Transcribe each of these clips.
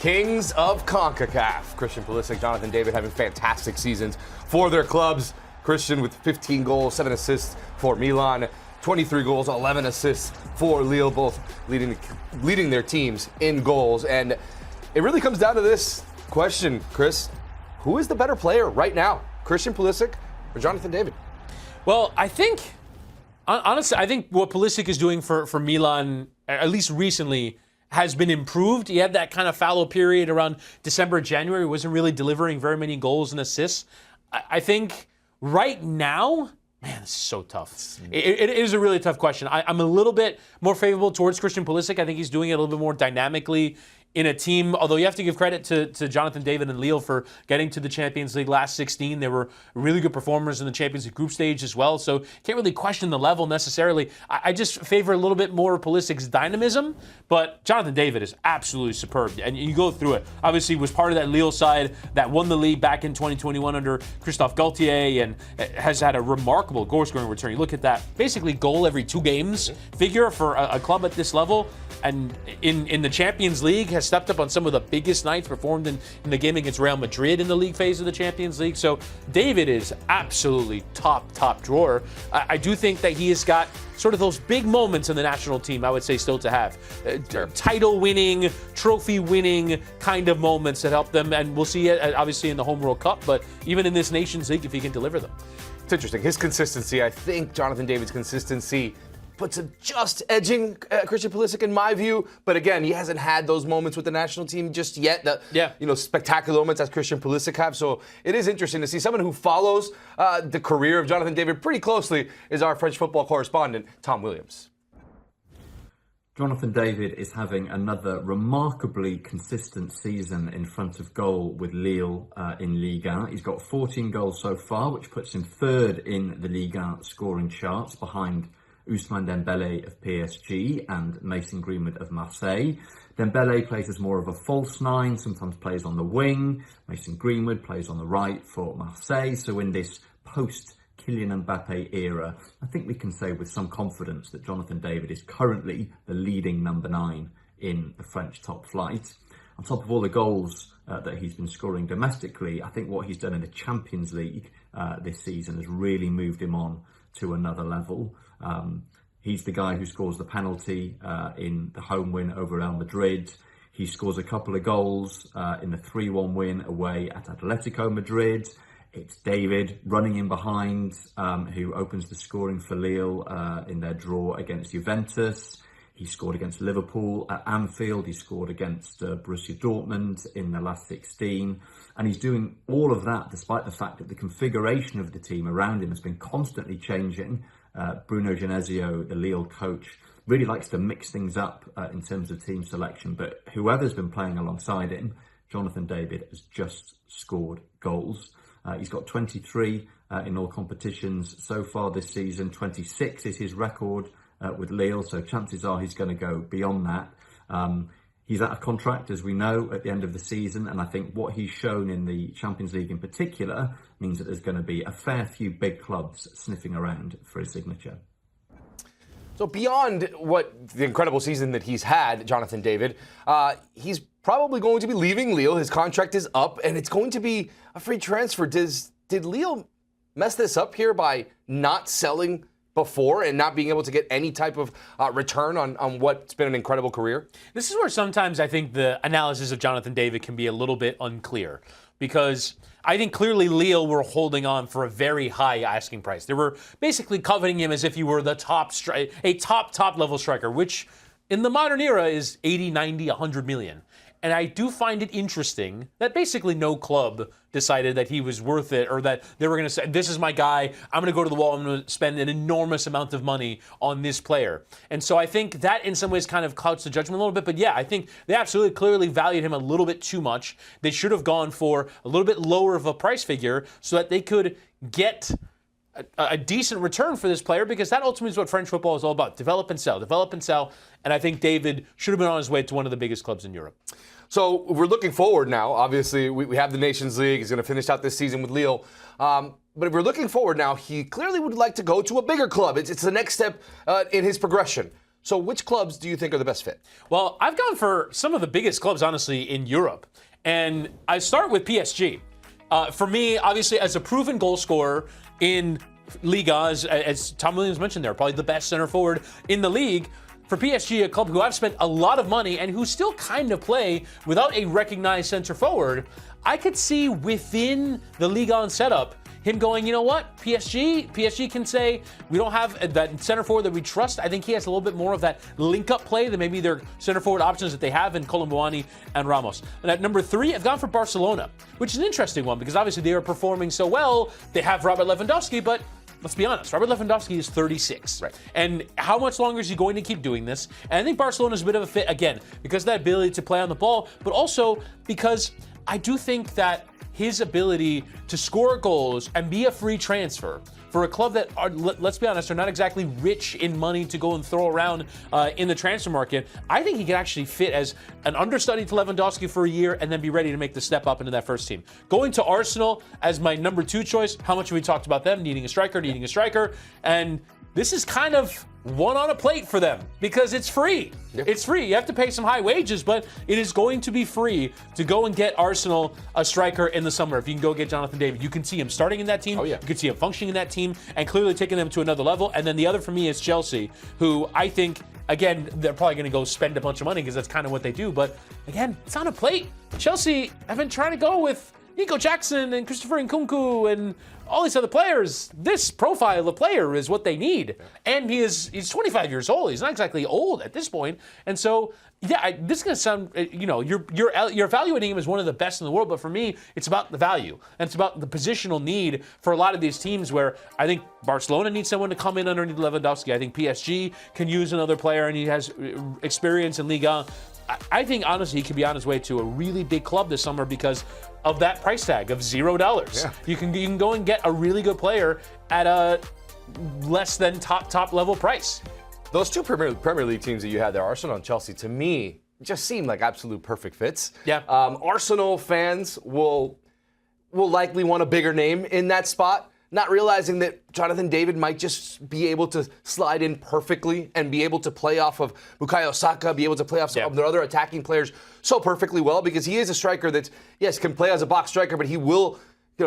Kings of CONCACAF. Christian Pulisic, Jonathan David having fantastic seasons for their clubs. Christian with 15 goals, 7 assists for Milan, 23 goals, 11 assists for Lille, both leading their teams in goals. And it really comes down to this question, Chris. Who is the better player right now, Christian Pulisic or Jonathan David? Well, honestly, I think what Pulisic is doing for Milan, at least recently, has been improved. He had that kind of fallow period around December, January. He wasn't really delivering very many goals and assists. I think right now, man, this is so tough. It is a really tough question. I'm a little bit more favorable towards Christian Pulisic. I think he's doing it a little bit more dynamically in a team, although you have to give credit to Jonathan David and Lille for getting to the Champions League last 16. They were really good performers in the Champions League group stage as well, so can't really question the level necessarily. I just favor a little bit more Pulisic's dynamism, but Jonathan David is absolutely superb, and you go through it. Obviously, was part of that Lille side that won the league back in 2021 under Christophe Galtier and has had a remarkable goal-scoring return. You look at that, basically goal every 2 games figure for a club at this level, and in the Champions League has stepped up on some of the biggest nights, performed in the game against Real Madrid in the league phase of the Champions League. So David is absolutely top drawer. I do think that he has got sort of those big moments in the national team, I would say, still to have. Title-winning, trophy-winning kind of moments that help them, and we'll see it obviously in the Home World Cup, but even in this Nations League if he can deliver them. It's interesting. His consistency, I think Jonathan David's consistency puts him just edging Christian Pulisic in my view. But again, he hasn't had those moments with the national team just yet. Spectacular moments as Christian Pulisic have. So it is interesting to see someone who follows the career of Jonathan David pretty closely is our French football correspondent, Tom Williams. Jonathan David is having another remarkably consistent season in front of goal with Lille in Ligue 1. He's got 14 goals so far, which puts him third in the Ligue 1 scoring charts behind Ousmane Dembele of PSG and Mason Greenwood of Marseille. Dembele plays as more of a false 9, sometimes plays on the wing. Mason Greenwood plays on the right for Marseille. So in this post-Kylian Mbappe era, I think we can say with some confidence that Jonathan David is currently the leading number 9 in the French top flight. On top of all the goals that he's been scoring domestically, I think what he's done in the Champions League this season has really moved him on to another level. He's the guy who scores the penalty in the home win over Real Madrid. He scores a couple of goals in the 3-1 win away at Atletico Madrid. It's David running in behind who opens the scoring for Lille in their draw against Juventus. He scored against Liverpool at Anfield. He scored against Borussia Dortmund in the last 16. And he's doing all of that despite the fact that the configuration of the team around him has been constantly changing. Bruno Genesio, the Lille coach, really likes to mix things up in terms of team selection. But whoever's been playing alongside him, Jonathan David has just scored goals. He's got 23 in all competitions so far this season. 26 is his record with Lille, so chances are he's going to go beyond that. He's out of contract, as we know, at the end of the season, and I think what he's shown in the Champions League in particular means that there's going to be a fair few big clubs sniffing around for his signature. So beyond what the incredible season that he's had, Jonathan David, he's probably going to be leaving Lille. His contract is up, and it's going to be a free transfer. Did Lille mess this up here by not selling before and not being able to get any type of return on what's been an incredible career? This is where sometimes I think the analysis of Jonathan David can be a little bit unclear, because I think clearly Lille were holding on for a very high asking price. They were basically coveting him as if he were the top level striker, which in the modern era is 80, 90, 100 million. And I do find it interesting that basically no club decided that he was worth it, or that they were going to say, this is my guy, I'm going to go to the wall, I'm going to spend an enormous amount of money on this player. And so I think that in some ways kind of clouds the judgment a little bit. But yeah, I think they absolutely clearly valued him a little bit too much. They should have gone for a little bit lower of a price figure so that they could get a decent return for this player, because that ultimately is what French football is all about. Develop and sell. And I think David should have been on his way to one of the biggest clubs in Europe. So we're looking forward now. Obviously, we have the Nations League. He's going to finish out this season with Lille. But if we're looking forward now, he clearly would like to go to a bigger club. It's the next step in his progression. So which clubs do you think are the best fit? Well, I've gone for some of the biggest clubs, honestly, in Europe. And I start with PSG. For me, obviously, as a proven goal scorer in Liga, as Tom Williams mentioned there, probably the best center forward in the league. For PSG, a club who I've spent a lot of money and who still kind of play without a recognized center forward, I could see within the Liga setup him going, you know what, PSG can say, we don't have that center forward that we trust. I think he has a little bit more of that link-up play than maybe their center forward options that they have in Colomboani and Ramos. And at number 3, I've gone for Barcelona, which is an interesting one because obviously they are performing so well. They have Robert Lewandowski, but let's be honest, Robert Lewandowski is 36. Right. And how much longer is he going to keep doing this? And I think Barcelona is a bit of a fit, again, because of that ability to play on the ball, but also because I do think that his ability to score goals and be a free transfer for a club that are, let's be honest, are not exactly rich in money to go and throw around in the transfer market, I think he could actually fit as an understudy to Lewandowski for a year and then be ready to make the step up into that first team. Going to Arsenal as my number 2 choice, how much have we talked about them needing a striker, and this is kind of one on a plate for them because it's free. Yep. It's free. You have to pay some high wages, but it is going to be free to go and get Arsenal a striker in the summer. If you can go get Jonathan David, you can see him starting in that team. You can see him functioning in that team and clearly taking them to another level. And then the other for me is Chelsea, who I think, again, they're probably going to go spend a bunch of money because that's kind of what they do. But again, it's on a plate. Chelsea have been trying to go with Nico Jackson and Christopher Nkunku and all these other players. This profile of player is what they need. And he's 25 years old. He's not exactly old at this point. And so, yeah, this is going to sound, you're evaluating him as one of the best in the world, but for me, it's about the value. And it's about the positional need for a lot of these teams where I think Barcelona needs someone to come in underneath Lewandowski. I think PSG can use another player and he has experience in Liga. I think, honestly, he could be on his way to a really big club this summer because of that price tag of $0. Yeah. You can go and get a really good player at a less than top level price. Those 2 Premier League teams that you had there, Arsenal and Chelsea, to me, just seem like absolute perfect fits. Yeah. Arsenal fans will likely want a bigger name in that spot, not realizing that Jonathan David might just be able to slide in perfectly and be able to play off of Bukayo Saka, be able to play off some of their other attacking players so perfectly well because he is a striker that, yes, can play as a box striker, but he will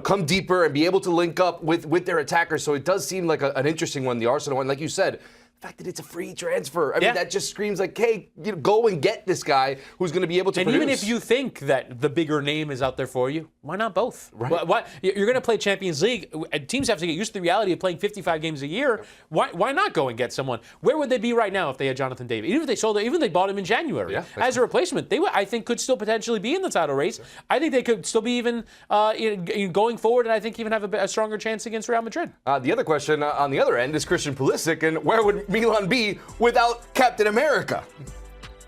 come deeper and be able to link up with their attackers. So it does seem like an interesting one, the Arsenal one. Like you said, the fact that it's a free transfer, I mean, that just screams like, hey, go and get this guy who's going to be able to produce. And even if you think that the bigger name is out there for you, why not both? Right. Why you're going to play Champions League. Teams have to get used to the reality of playing 55 games a year. Why not go and get someone? Where would they be right now if they had Jonathan David? Even if they sold it, even if they bought him in January as a replacement, they would, I think, could still potentially be in the title race. Sure. I think they could still be even going forward, and I think even have a stronger chance against Real Madrid. The other question on the other end is Christian Pulisic, and where would Milan be without Captain America?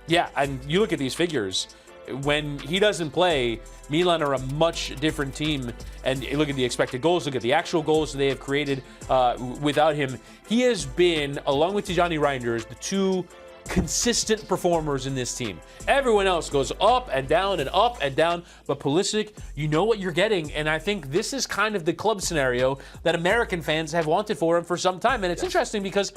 Yeah, and you look at these figures. When he doesn't play, Milan are a much different team. And look at the expected goals, look at the actual goals that they have created without him. He has been, along with Tijani Reinders, the 2 consistent performers in this team. Everyone else goes up and down and up and down, but Pulisic, you know what you're getting, and I think this is kind of the club scenario that American fans have wanted for him for some time. And it's interesting because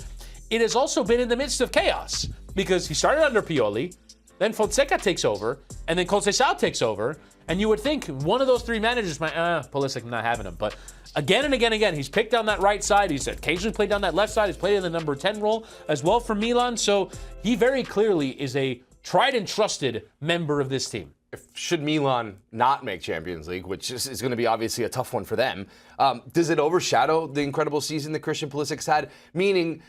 it has also been in the midst of chaos because he started under Pioli, then Fonseca takes over, and then Conceição takes over, and you would think one of those 3 managers might, Pulisic, not having him, but again and again, he's picked down that right side, he's occasionally played down that left side, he's played in the number 10 role as well for Milan, so he very clearly is a tried and trusted member of this team. Should Milan not make Champions League, which is going to be obviously a tough one for them, does it overshadow the incredible season that Christian Pulisic's had? Meaning,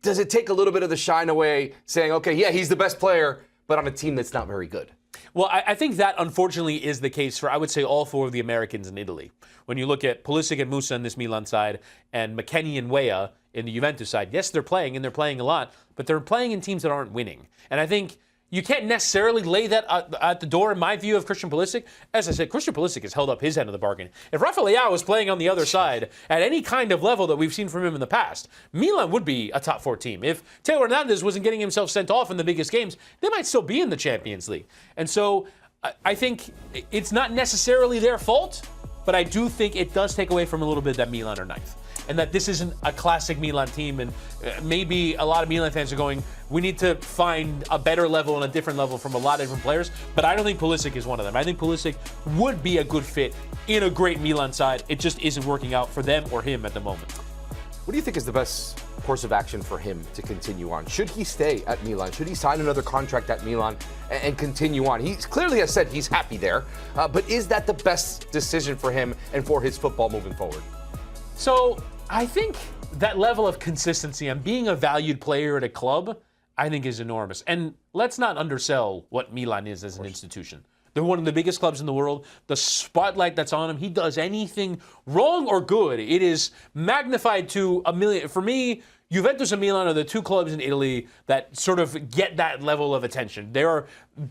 does it take a little bit of the shine away, saying, okay, yeah, he's the best player, but on a team that's not very good? Well, I think that unfortunately is the case for, I would say, all 4 of the Americans in Italy. When you look at Pulisic and Musa in this Milan side and McKennie and Weah in the Juventus side, yes, they're playing and they're playing a lot, but they're playing in teams that aren't winning. And I think you can't necessarily lay that at the door, in my view, of Christian Pulisic. As I said, Christian Pulisic has held up his end of the bargain. If Rafa Leao was playing on the other side at any kind of level that we've seen from him in the past, Milan would be a top 4 team. If Taylor Hernandez wasn't getting himself sent off in the biggest games, they might still be in the Champions League. And so I think it's not necessarily their fault, but I do think it does take away from a little bit that Milan are ninth. and that this isn't a classic Milan team. And maybe a lot of Milan fans are going, we need to find a better level and a different level from a lot of different players. But I don't think Pulisic is one of them. I think Pulisic would be a good fit in a great Milan side. It just isn't working out for them or him at the moment. What do you think is the best course of action for him to continue on? Should he stay at Milan? Should he sign another contract at Milan and continue on? He clearly has said he's happy there, but is that the best decision for him and for his football moving forward? So I think that level of consistency and being a valued player at a club, I think is enormous. And let's not undersell what Milan is as an institution. They're one of the biggest clubs in the world. The spotlight that's on him, he does anything wrong or good, it is magnified to a million. For me, Juventus and Milan are the two clubs in Italy that sort of get that level of attention. They are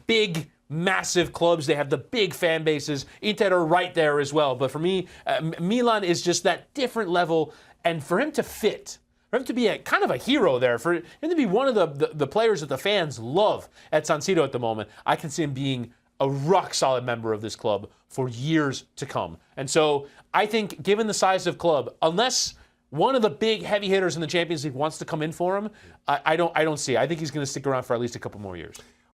big, massive clubs. They have the big fan bases. Inter are right there as well. But for me, Milan is just that different level. And for him to fit, for him to be a kind of a hero there, for him to be one of the players that the fans love at San Siro at the moment, I can see him being a rock-solid member of this club for years to come. And so I think, given the size of club, unless one of the big heavy hitters in the Champions League wants to come in for him, I don't see it. I think he's going to stick around for at least a couple more years.